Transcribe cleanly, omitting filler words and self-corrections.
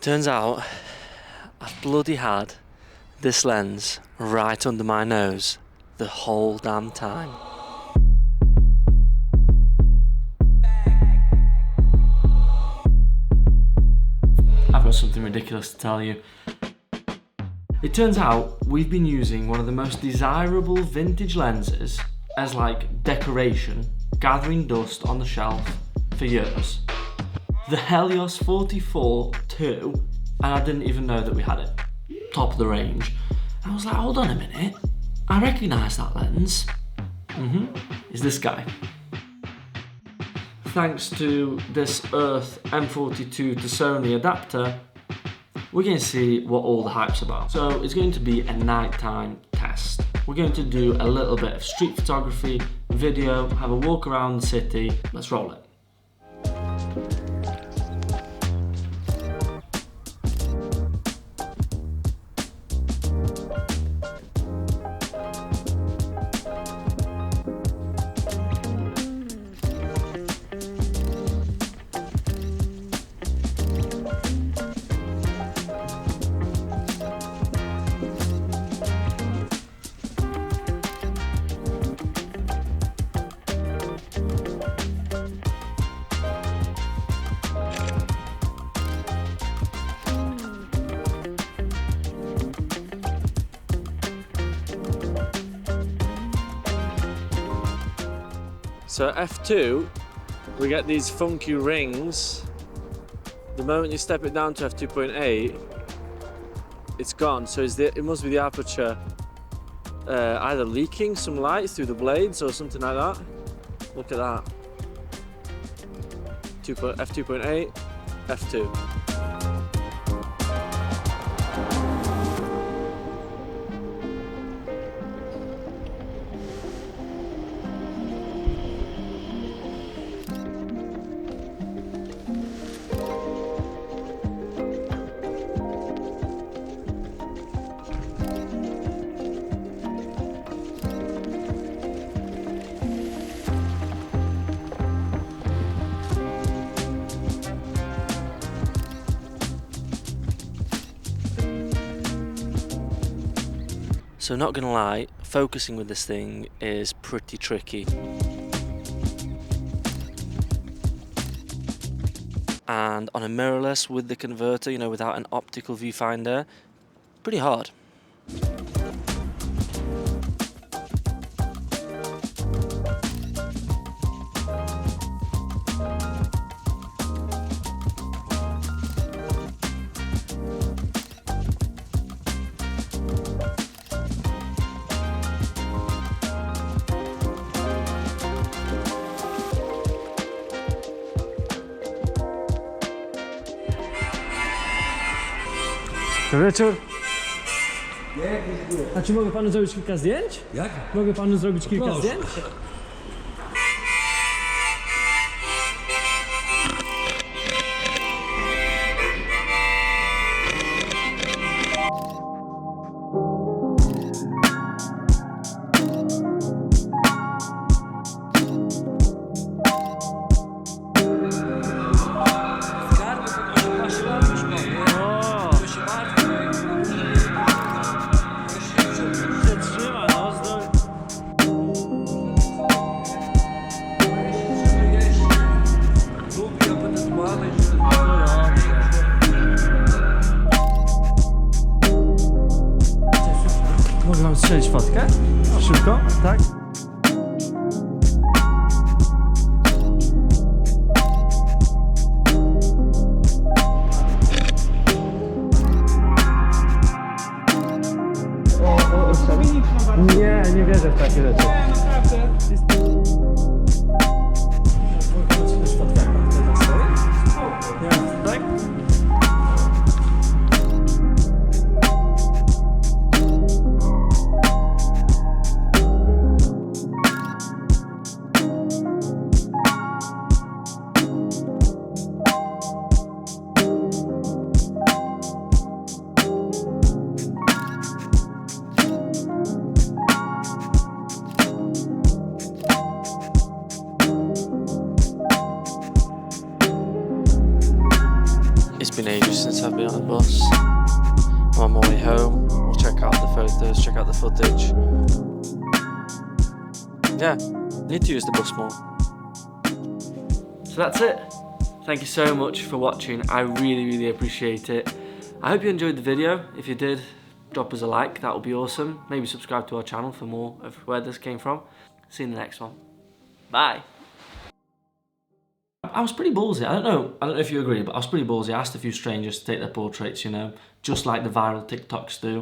Turns out I've bloody had this lens right under my nose the whole damn time. I've got something ridiculous to tell you. It turns out we've been using one of the most desirable vintage lenses as like decoration, gathering dust on the shelf for years. The Helios 44-2, and I didn't even know that we had it. Top of the range. I was like, hold on a minute, I recognise that lens. It's this guy. Thanks to this Earth M42 to Sony adapter, we're going to see what all the hype's about. So it's going to be a nighttime test. We're going to do a little bit of street photography, video, have a walk around the city. Let's roll it. So f2, we get these funky rings. The moment you step it down to f2.8, it's gone. So it must be the aperture either leaking some light through the blades or something like that. Look at that. f2.8, f2. So not gonna lie, focusing with this thing is pretty tricky. And on a mirrorless with the converter, you know, without an optical viewfinder, pretty hard. Dobry wieczór. A czy mogę panu zrobić kilka zdjęć? Jak? Mogę panu zrobić kilka Proszę. zdjęć? Mogę wam strzelić fotkę? Szybko, tak? Nie wierzę w takie rzeczy. Nie, naprawdę. Tak? I'll be on a bus. I'm on my way home. We'll check out the photos, check out the footage. Yeah, need to use the bus more. So that's it. Thank you so much for watching. I really appreciate it. I hope you enjoyed the video. If you did, drop us a like, that would be awesome. Maybe subscribe to our channel for more of where this came from. See you in the next one. Bye. I was pretty ballsy. I don't know if you agree, but I was pretty ballsy. I asked a few strangers to take their portraits, you know, just like the viral TikToks do.